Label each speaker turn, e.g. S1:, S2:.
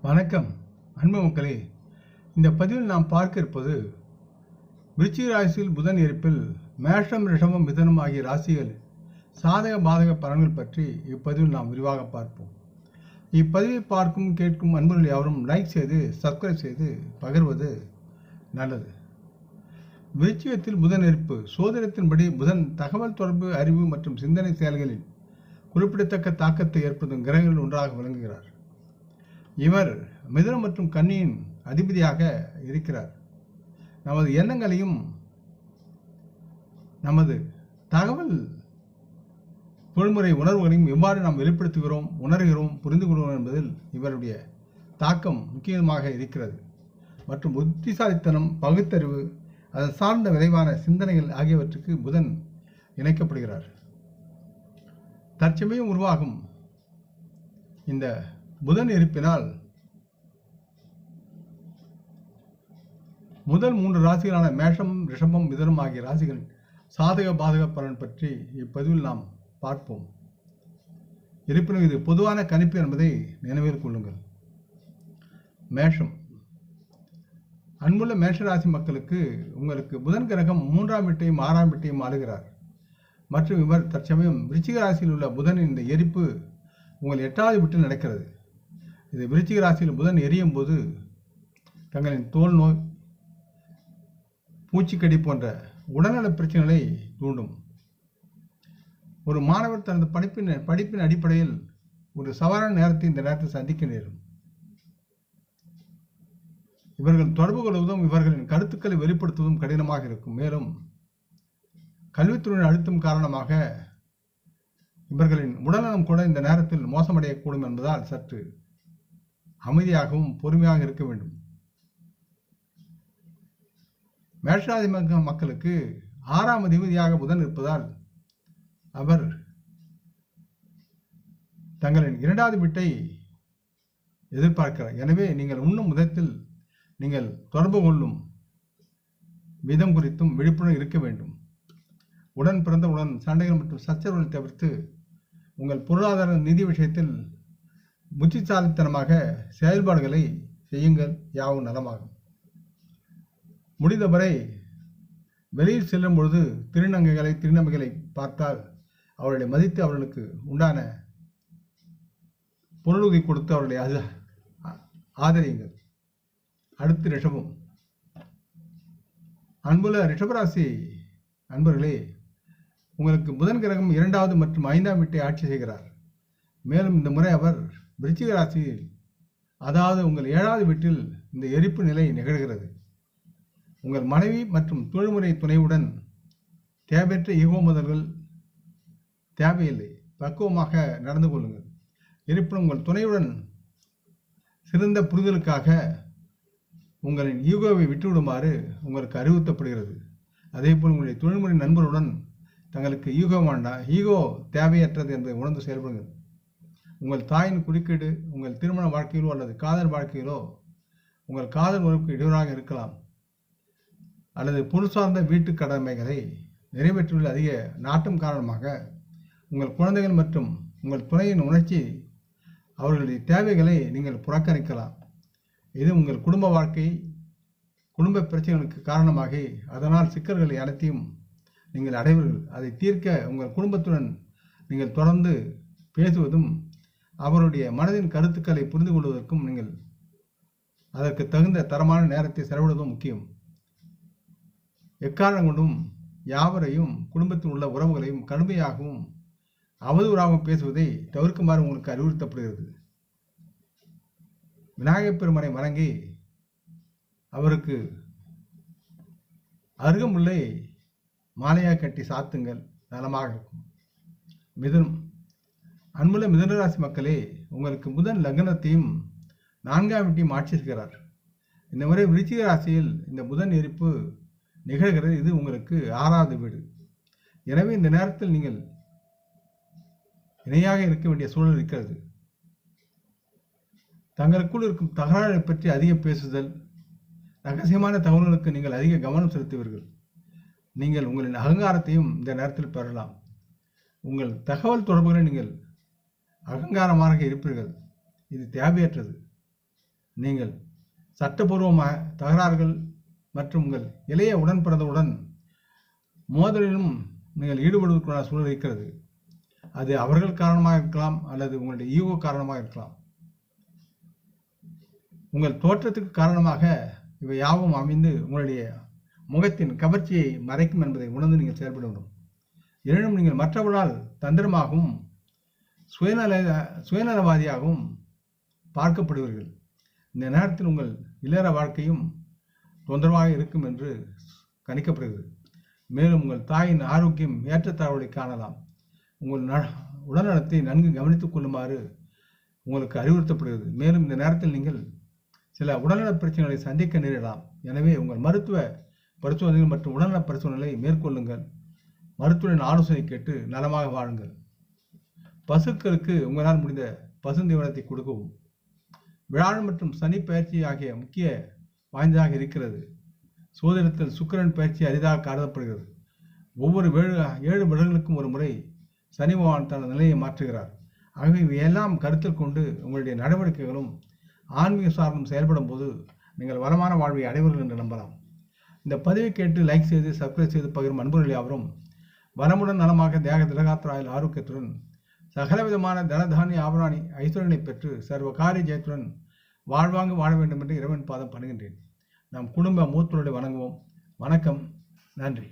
S1: வணக்கம் அன்பு மக்களே. இந்த பதிவில் நாம் பார்க்க இருப்பது விருச்சிக ராசியில் புதன் இருப்பில் மேஷம், ரிஷபம், மிதுனம் ஆகிய ராசிகள் சாதக பாதக பலன்கள் பற்றி இப்பதிவில் நாம் விரிவாக பார்ப்போம். இப்பதிவை பார்க்கும் கேட்கும் அன்பர்கள் யாவரும் லைக் செய்து சப்ஸ்கிரைப் செய்து பகிர்வது நல்லது. விருச்சிகத்தில் புதன் இருப்பு. சோதனத்தின்படி புதன் தகவல் தொடர்பு, அறிவு மற்றும் சிந்தனை செயல்களில் குறிப்பிடத்தக்க தாக்கத்தை ஏற்படுத்தும் கிரகங்கள் ஒன்றாக விளங்குகிறார். இவர் மிதுனம் மற்றும் கன்னியின் அதிபதியாக இருக்கிறார். நமது எண்ணங்களையும் நமது தகவல் தொழில்முறை உணர்வுகளையும் எவ்வாறு நாம் வெளிப்படுத்துகிறோம், உணர்கிறோம், புரிந்து கொள்கிறோம் என்பதில் இவருடைய தாக்கம் முக்கியமாக இருக்கிறது. மற்றும் புத்திசாலித்தனம், பகுத்தறிவு, அதன் சார்ந்த விரைவான சிந்தனைகள் ஆகியவற்றுக்கு புதன் இணைக்கப்படுகிறார். தற்சமயம் உருவாகும் இந்த புதன் இருப்பினால் முதல் 3 ராசிகளான மேஷம், ரிஷபம், மிதுனம் ஆகிய ராசிகளின் சாதக பாதக பலன் பற்றி இப்பதிவில் நாம் பார்ப்போம். இருப்பினும் இது பொதுவான கணிப்பு என்பதை நினைவில் கொள்ளுங்கள். மேஷம். அன்புள்ள மேஷராசி மக்களுக்கு உங்களுக்கு புதன் கிரகம் 3ஆம் வீட்டையும் 6ஆம் வீட்டையும் ஆளுகிறார். மற்றும் இவர் தற்சமயம் விருச்சிக ராசியில் உள்ள புதனின் இந்த எரிப்பு உங்கள் 8வது வீட்டில் நடக்கிறது. இது விருச்சிக ராசியில் புதன் எரியும் போது தங்களின் தோல் நோய், பூச்சிக்கடி போன்ற உடல்நல பிரச்சனைகளை தூண்டும். ஒரு மாணவர் தனது படிப்பின் அடிப்படையில் ஒரு சவாலான நேரத்தை இந்த நேரத்தில் சந்திக்க நேரும். இவர்கள் தொடர்பு கொள்வதும் இவர்களின் கருத்துக்களை வெளிப்படுத்துவதும் கடினமாக இருக்கும். மேலும் கல்வித்துறையின் அழுத்தம் காரணமாக இவர்களின் உடல்நலம் கூட இந்த நேரத்தில் மோசமடையக்கூடும் என்பதால் சற்று அமைதியாகவும் பொறுமையாக இருக்க வேண்டும். மேஷராசி மக்களுக்கு 6ஆம் அதிபதியாக புதன் இருப்பதால் அவர் தங்களின் 2வது வீட்டை எதிர்பார்க்கிறார். எனவே நீங்கள் உண்ணும் விதத்தில் நீங்கள் தொடர்பு கொள்ளும் விதம் குறித்தும் விழிப்புணர்வு இருக்க வேண்டும். உடன் பிறந்தவுடன் சண்டைகள் மற்றும் சச்சரவுகளை தவிர்த்து உங்கள் பொருளாதார நிதி விஷயத்தில் புத்திசாலித்தனமாக செயல்பாடுகளை செய்யுங்கள். யாவும் நலமாகும். முடிந்தவரை வெளியில் செல்லும் பொழுது திருநங்கைகளை பார்த்தால் அவர்களை மதித்து அவர்களுக்கு உண்டான பொருளுதவி கொடுத்து அவர்களை ஆதரியுங்கள். அடுத்து ரிஷபம். அன்புள்ள ரிஷபராசி அன்பர்களே, உங்களுக்கு புதன் கிரகம் 2வது மற்றும் 5ஆம் வீட்டை ஆட்சி செய்கிறார். மேலும் இந்த முறை அவர் விருச்சிக ராசியில், அதாவது உங்கள் 7வது வீட்டில் இந்த எரிப்பு நிலை நிகழ்கிறது. உங்கள் மனைவி மற்றும் தொழில்முறை துணையுடன் தேவையற்ற ஈகோமுதல்கள் தேவையில்லை. பக்குவமாக நடந்து கொள்ளுங்கள். இருப்பினும் உங்கள் துணையுடன் சிறந்த புரிதலுக்காக உங்களின் ஈகோவை விட்டுவிடுமாறு உங்களுக்கு அறிவுறுத்தப்படுகிறது. அதேபோல் உங்களுடைய தொழில்முறை நண்பருடன் தங்களுக்கு ஈகோ தேவையற்றது என்பதை உணர்ந்து செயல்படுங்கள். உங்கள் தாயின் குறுக்கீடு உங்கள் திருமண வாழ்க்கையிலோ அல்லது காதல் வாழ்க்கையிலோ உங்கள் காதல் உறவுக்கு இடையூறாக இருக்கலாம். அல்லது பொருள் சார்ந்த வீட்டு கடமைகளை நிறைவேற்றுவதில் அதிக நாட்டம் காரணமாக உங்கள் குழந்தைகள் மற்றும் உங்கள் துணையின் உணர்ச்சி அவர்களுடைய தேவைகளை நீங்கள் புறக்கணிக்கலாம். இது உங்கள் குடும்ப வாழ்க்கை, குடும்ப பிரச்சனைகளுக்கு காரணமாகி அதனால் சிக்கல்களை அனைத்தையும் நீங்கள் அடைவீர்கள். அதை தீர்க்க உங்கள் குடும்பத்துடன் நீங்கள் தொடர்ந்து பேசுவதும் அவருடைய மனதின் கருத்துக்களை புரிந்து கொள்வதற்கும் நீங்கள் அதற்கு தகுந்த தரமான நேரத்தை செலவிடுவதும் முக்கியம். எக்காரணம் கொண்டும் யாவரையும் குடும்பத்தில் உள்ள உறவுகளையும் கடுமையாகவும் அவதூறாகவும் பேசுவதை தவிர்க்குமாறு உங்களுக்கு அறிவுறுத்தப்படுகிறது. விநாயகப் பெருமானை வணங்கி அவருக்கு அருகமுல்லை மாலையாக கட்டி சாத்துங்கள், நலமாக இருக்கும். மிதுனம். அன்புள்ள மிதுனராசி மக்களே, உங்களுக்கு புதன் லக்னத்தையும் 4ஆம் வீட்டையும் ஆட்சி செய்கிறார். இந்த முறை விருச்சிக ராசியில் இந்த புதன் எரிப்பு நிகழ்கிறது. இது உங்களுக்கு 6வது வீடு. எனவே இந்த நேரத்தில் நீங்கள் இணையாக இருக்க வேண்டிய சூழல் இருக்கிறது. தங்களுக்குள் இருக்கும் தகராறுகளை பற்றி அதிக பேசுதல், ரகசியமான தகவல்களுக்கு நீங்கள் அதிக கவனம் செலுத்துவீர்கள். நீங்கள் உங்களின் அகங்காரத்தையும் இந்த நேரத்தில் பெறலாம். உங்கள் தகவல் தொடர்புகளை நீங்கள் அகங்காரமாக இருப்பீர்கள். இது தேவையற்றது. நீங்கள் சட்டபூர்வமாக தகராறுகள் மற்றும் உங்கள் இளைய உடன்பிறந்தவுடன் மோதலிலும் நீங்கள் ஈடுபடுவதற்கான சூழல் இருக்கிறது. அது அவர்கள் காரணமாக இருக்கலாம் அல்லது உங்களுடைய ஈகோ காரணமாக இருக்கலாம். உங்கள் தோற்றத்துக்கு காரணமாக இவை யாவும் அமைந்து உங்களுடைய முகத்தின் கவர்ச்சியை மறைக்கும் என்பதை உணர்ந்து நீங்கள் செயல்பட வேண்டும். எனினும் நீங்கள் மற்றவர்களால் தந்திரமாகவும் சுயநலவாதியாகவும் பார்க்கப்படுவீர்கள். இந்த நேரத்தில் உங்கள் இல்லற வாழ்க்கையும் தொந்தரவாக இருக்கும் என்று கணிக்கப்படுகிறது. மேலும் உங்கள் தாயின் ஆரோக்கியம் ஏற்றத்தாழ்வுகளை காணலாம். உங்கள் உடல்நலத்தை நன்கு கவனித்துக் கொள்ளுமாறு உங்களுக்கு அறிவுறுத்தப்படுகிறது. மேலும் இந்த நேரத்தில் நீங்கள் சில உடல்நல பிரச்சனைகளை சந்திக்க நேரிடலாம். எனவே உங்கள் மருத்துவ பரிசோதனைகள் மற்றும் உடல்நல பரிசோதனைகளை மேற்கொள்ளுங்கள். மருத்துவரின் ஆலோசனை கேட்டு நலமாக வாழுங்கள். பசுக்களுக்கு உங்களால் முடிந்த பசுந்தீவனத்தை கொடுக்கவும். வியாழன் மற்றும் சனி பயிற்சி ஆகிய முக்கிய வாய்ந்ததாக இருக்கிறது. சோதனத்தில் சுக்கிரன் பயிற்சி அரிதாக கருதப்படுகிறது. ஒவ்வொரு 7 வருடங்களுக்கும் ஒரு முறை சனி பகவான் தனது நிலையை மாற்றுகிறார். ஆகவே இவையெல்லாம் கருத்தில் கொண்டு உங்களுடைய நடவடிக்கைகளும் ஆன்மீக சார்ந்தும் செயல்படும் போது நீங்கள் வளமான வாழ்வை அடைவீர்கள் என்று நம்பலாம். இந்த பதிவை கேட்டு லைக் செய்து சப்ஸ்கிரைப் செய்து பகிரும் அன்புகள் யாவரும் வளமுடன் நலமாக தேக திலகாத்திராயில் ஆரோக்கியத்துடன் சகலவிதமான தனதானிய ஆபராணி ஐஸ்வர்யங்களை பெற்று சர்வ காரிய ஜெயத்துடன் வாழ்வாங்கு வாழ வேண்டும் என்று இறைவன் பாதம் பணிகின்றேன். நம் குடும்ப மூத்தோரை வணங்குவோம். வணக்கம். நன்றி.